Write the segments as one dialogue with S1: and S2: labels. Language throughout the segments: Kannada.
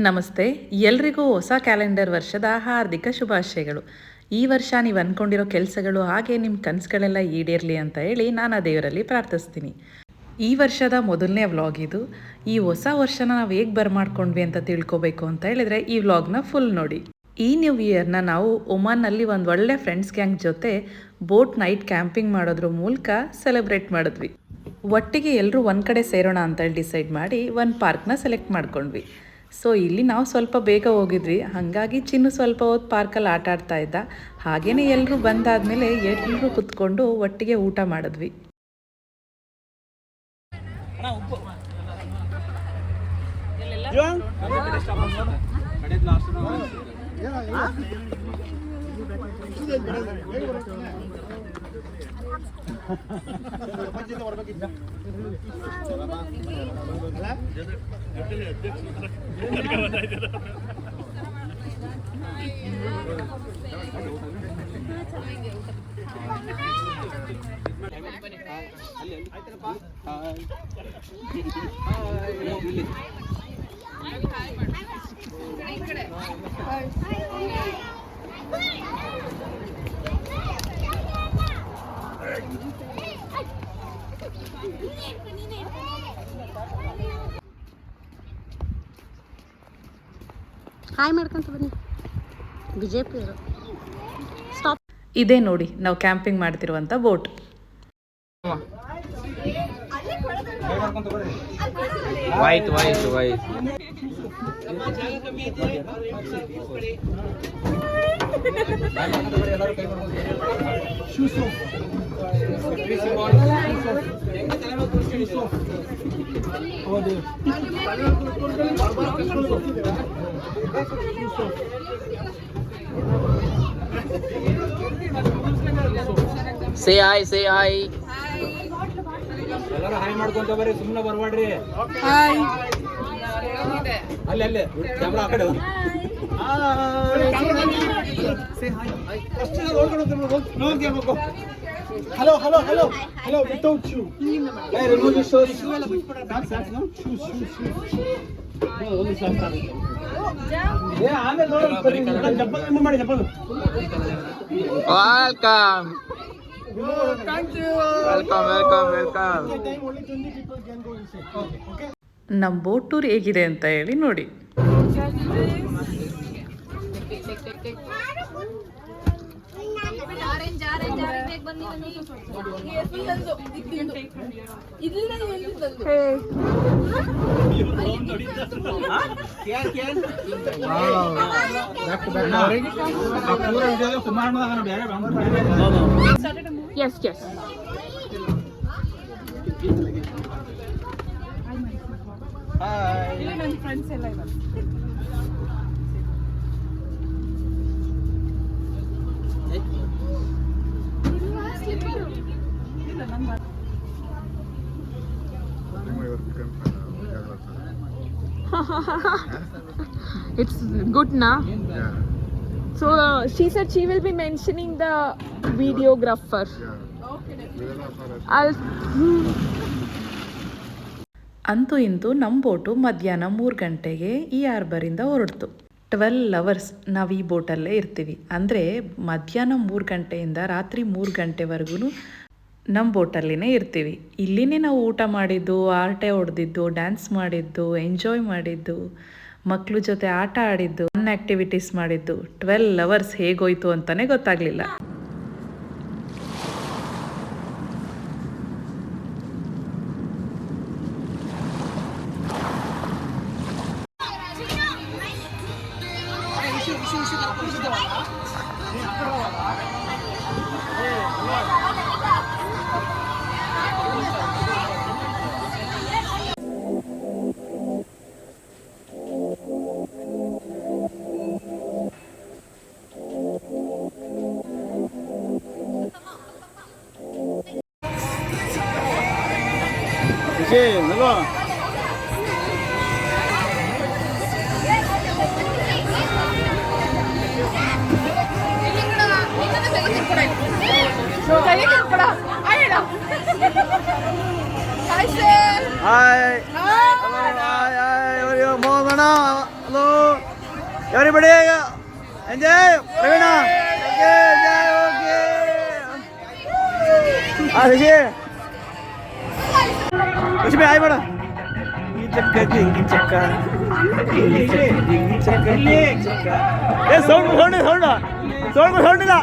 S1: ನಮಸ್ತೆ, ಎಲ್ರಿಗೂ ಹೊಸ ಕ್ಯಾಲೆಂಡರ್ ವರ್ಷದ ಹಾರ್ದಿಕ ಶುಭಾಶಯಗಳು. ಈ ವರ್ಷ ನೀವು ಅಂದ್ಕೊಂಡಿರೋ ಕೆಲಸಗಳು ಹಾಗೆ ನಿಮ್ಮ ಕನಸುಗಳೆಲ್ಲ ಈಡೇರಲಿ ಅಂತ ಹೇಳಿ ನಾನು ಆ ದೇವರಲ್ಲಿ ಪ್ರಾರ್ಥಿಸ್ತೀನಿ. ಈ ವರ್ಷದ ಮೊದಲನೇ ವ್ಲಾಗ್ ಇದು. ಈ ಹೊಸ ವರ್ಷನ ನಾವು ಹೇಗೆ ಬರಮಾಡ್ಕೊಂಡ್ವಿ ಅಂತ ತಿಳ್ಕೊಬೇಕು ಅಂತ ಹೇಳಿದ್ರೆ ಈ ವ್ಲಾಗ್ನ ಫುಲ್ ನೋಡಿ. ಈ ನ್ಯೂ ಇಯರ್ನ ನಾವು ಒಮಾನ್ನಲ್ಲಿ ಒಂದು ಒಳ್ಳೆ ಫ್ರೆಂಡ್ಸ್ ಗ್ಯಾಂಗ್ ಜೊತೆ ಬೋಟ್ ನೈಟ್ ಕ್ಯಾಂಪಿಂಗ್ ಮಾಡೋದ್ರ ಮೂಲಕ ಸೆಲೆಬ್ರೇಟ್ ಮಾಡಿದ್ವಿ. ಒಟ್ಟಿಗೆ ಎಲ್ಲರೂ ಒಂದು ಕಡೆ ಸೇರೋಣ ಅಂತೇಳಿ ಡಿಸೈಡ್ ಮಾಡಿ ಒಂದು ಪಾರ್ಕ್ನ ಸೆಲೆಕ್ಟ್ ಮಾಡ್ಕೊಂಡ್ವಿ. ಸೊ ಇಲ್ಲಿ ನಾವು ಸ್ವಲ್ಪ ಬೇಗ ಹೋಗಿದ್ವಿ, ಹಾಗಾಗಿ ಚಿನ್ನು ಸ್ವಲ್ಪ ಹೊತ್ತು ಪಾರ್ಕಲ್ಲಿ ಆಟ ಆಡ್ತಾ ಇದ್ದ. ಹಾಗೆಯೇ ಎಲ್ಲರೂ ಬಂದಾದಮೇಲೆ ಎಲ್ಲರೂ ಕುತ್ಕೊಂಡು ಒಟ್ಟಿಗೆ ಊಟ ಮಾಡಿದ್ವಿ.
S2: ಹಾಯ್ ಮಾಡ್ಕೊಂತ ಬನ್ನಿ ಬಿಜೆಪಿ ಅವರು. ಸ್ಟಾಪ್.
S1: ಇದೇ ನೋಡಿ ನಾವು ಕ್ಯಾಂಪಿಂಗ್ ಮಾಡ್ತಿರುವಂಥ boat.
S3: Wait wait wait say hi say hi. ಎಲ್ಲರೂ ಹಾಯ್ ಮಾಡ್ಕೊಂತ ಬರ್ರಿ, ಸುಮ್ಮನೆ ಬರ್ಬೇಡ್ರಿ. ಹಾಯ್ ಅಲ್ಲೇ ಅಲ್ಲೇ ಕ್ಯಾಮ್ರಾ ಆ ಕಡೆ.
S4: Hello, hello, hello, hello, without you. Hey, remove your shoes. Socks, no? Shoes. No, only socks. Yeah, ಆಮೇಲೆ ನೋಡೋಣ ಬರ್ರಿ. ಚಪ್ಪಲ್ ರಿಮೂವ್ ಮಾಡಿ, chappal.
S3: Welcome.
S4: Thank you.
S3: Welcome.
S4: Only 20 people can go inside. Okay.
S1: ನಮ್ಮ ಬೋಟ್ ಟೂರ್ ಹೇಗಿದೆ ಅಂತ ಹೇಳಿ ನೋಡಿ.
S2: Yes.
S4: Hi.
S2: ಫ್ರೆಂಡ್ಸ್ ಎಲ್ಲ ಇದ್ದಾರೆ. It's good na?
S5: Yeah.
S2: So she said she will be mentioning the videographer. I'll
S1: ಅಂತೂ ಇಂತೂ ನಮ್ಮ ಬೋಟು ಮಧ್ಯಾಹ್ನ 3 ಗಂಟೆಗೆ ಈ ಹಾರ್ಬರಿಂದ ಹೊರಡ್ತು. 12 hours ನಾವು ಈ ಬೋಟಲ್ಲೇ ಇರ್ತೀವಿ. ಅಂದರೆ ಮಧ್ಯಾಹ್ನ 3 ಗಂಟೆಯಿಂದ ರಾತ್ರಿ 3 ಗಂಟೆವರೆಗೂ ನಮ್ಮ ಬೋಟಲ್ಲಿನೇ ಇರ್ತೀವಿ. ಇಲ್ಲಿನೇ ನಾವು ಊಟ ಮಾಡಿದ್ದು, ಆರಟೆ ಹೊಡೆದಿದ್ದು, ಡ್ಯಾನ್ಸ್ ಮಾಡಿದ್ದು, ಎಂಜಾಯ್ ಮಾಡಿದ್ದು, ಮಕ್ಕಳ ಜೊತೆ ಆಟ ಆಡಿದ್ದು, ಫನ್ ಆ್ಯಕ್ಟಿವಿಟೀಸ್ ಮಾಡಿದ್ದು. 12 hours ಹೇಗೋಯ್ತು ಅಂತಲೇ ಗೊತ್ತಾಗಲಿಲ್ಲ.
S4: Okay, hello. Hi. Hi. Hi. How are you? Mo mana? Hello. Everybody, enjoy. Ravina. Okay. Rishi. Rishi, hi, bada. Gingi chakka. Hey, sound ila.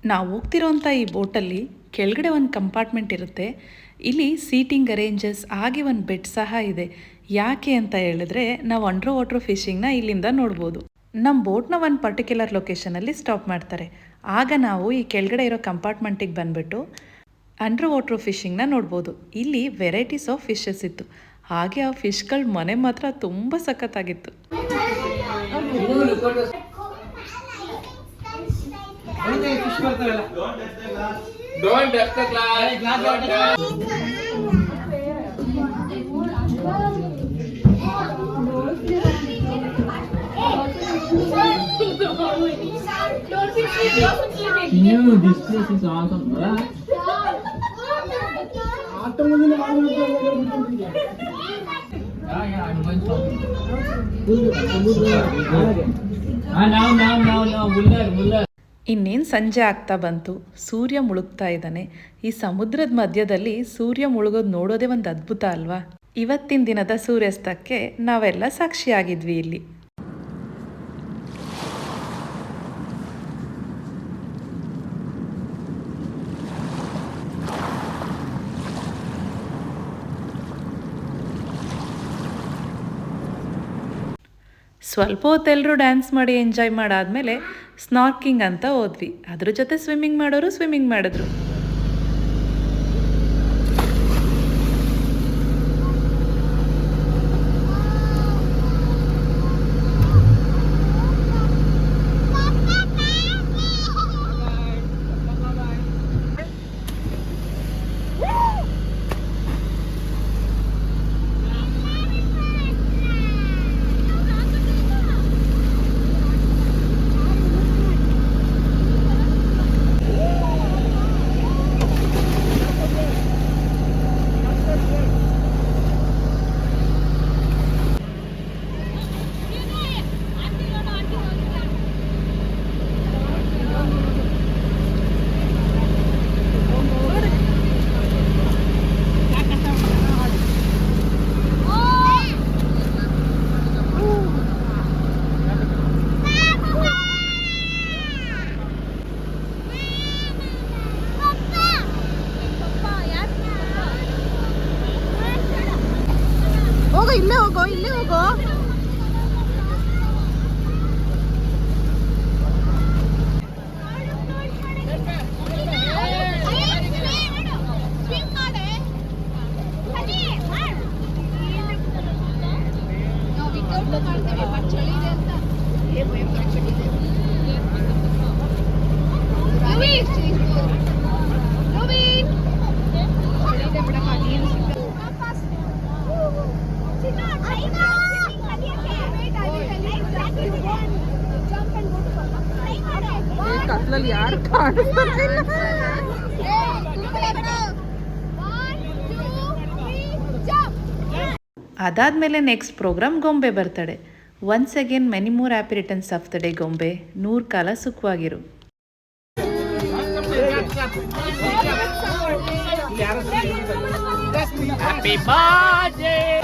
S1: ನಾವು ಹೋಗ್ತಿರೋಂಥ ಈ ಬೋಟಲ್ಲಿ ಕೆಳಗಡೆ ಒಂದು ಕಂಪಾರ್ಟ್ಮೆಂಟ್ ಇರುತ್ತೆ. ಇಲ್ಲಿ ಸೀಟಿಂಗ್ ಅರೇಂಜಸ್ ಹಾಗೆ ಒಂದು ಬೆಡ್ ಸಹ ಇದೆ. ಯಾಕೆ ಅಂತ ಹೇಳಿದ್ರೆ ನಾವು ಅಂಡರ್ ವಾಟರ್ ಫಿಶಿಂಗ್ನ ಇಲ್ಲಿಂದ ನೋಡ್ಬೋದು. ನಮ್ಮ ಬೋಟ್ನ ಒಂದು ಪರ್ಟಿಕ್ಯುಲರ್ ಲೊಕೇಶನಲ್ಲಿ ಸ್ಟಾಪ್ ಮಾಡ್ತಾರೆ. ಆಗ ನಾವು ಈ ಕೆಳಗಡೆ ಇರೋ ಕಂಪಾರ್ಟ್ಮೆಂಟಿಗೆ ಬಂದುಬಿಟ್ಟು ಅಂಡರ್ ವಾಟರ್ ಫಿಶಿಂಗ್ನ ನೋಡ್ಬೋದು. ಇಲ್ಲಿ ವೆರೈಟೀಸ್ ಆಫ್ ಫಿಶಸ್ ಇತ್ತು. ಹಾಗೆ ಆ ಫಿಶ್ಗಳ ಮನೆ ಮಾತ್ರ ತುಂಬ ಸಖತ್ತಾಗಿತ್ತು.
S3: Don't touch the glass. This place is awesome. Yeah, I'm going now, Muller.
S1: ಇನ್ನೇನು ಸಂಜೆ ಆಗ್ತಾ ಬಂತು. ಸೂರ್ಯ ಮುಳುಗ್ತಾ ಇದ್ದಾನೆ. ಈ ಸಮುದ್ರದ ಮಧ್ಯದಲ್ಲಿ ಸೂರ್ಯ ಮುಳುಗೋದು ನೋಡೋದೇ ಒಂದು ಅದ್ಭುತ ಅಲ್ವಾ? ಇವತ್ತಿನ ದಿನದ ಸೂರ್ಯಾಸ್ತಕ್ಕೆ ನಾವೆಲ್ಲ ಸಾಕ್ಷಿಯಾಗಿದ್ವಿ ಇಲ್ಲಿ. ಸ್ವಲ್ಪ ಹೊತ್ತೆಲ್ಲರೂ ಡ್ಯಾನ್ಸ್ ಮಾಡಿ ಎಂಜಾಯ್ ಮಾಡಾದ್ಮೇಲೆ ಸ್ನಾರ್ಕಿಂಗ್ ಅಂತ ಹೋದ್ವಿ. ಅದ್ರ ಜೊತೆ ಸ್ವಿಮ್ಮಿಂಗ್ ಮಾಡೋರು ಸ್ವಿಮ್ಮಿಂಗ್ ಮಾಡಿದ್ರು.
S2: ಇಲ್ಲೇ ಹೋಗೋ. ಕತ್ಲಲ್ಲಿ ಯಾರು ಕಾಣಿಸ್ತಿಲ್ಲ.
S1: ಅದಾದಮೇಲೆ ನೆಕ್ಸ್ಟ್ ಪ್ರೋಗ್ರಾಮ್ ಗೊಂಬೆ birthday. Once again many more happy returns of the day ಗೊಂಬೆ. 100 ಕಾಲ ಸುಖವಾಗಿರು.
S3: Happy birthday!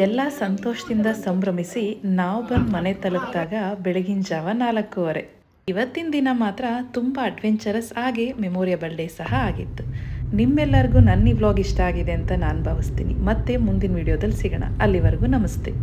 S1: ಎಲ್ಲ ಸಂತೋಷದಿಂದ ಸಂಭ್ರಮಿಸಿ ನಾವು ಬಂದು ಮನೆ ತಲುಪಿದಾಗ ಬೆಳಗಿನ ಜಾವ 4:15. ಇವತ್ತಿನ ದಿನ ಮಾತ್ರ ತುಂಬ ಅಡ್ವೆಂಚರಸ್ ಹಾಗೆ ಮೆಮೊರಿಯಬಲ್ ಡೇ ಸಹ ಆಗಿತ್ತು. ನಿಮ್ಮೆಲ್ಲರಿಗೂ ನನ್ನ ಈ ವ್ಲಾಗ್ ಇಷ್ಟ ಆಗಿದೆ ಅಂತ ನಾನು ಭಾವಿಸ್ತೀನಿ. ಮತ್ತೆ ಮುಂದಿನ ವಿಡಿಯೋದಲ್ಲಿ ಸಿಗೋಣ. ಅಲ್ಲಿವರೆಗೂ ನಮಸ್ತೆ.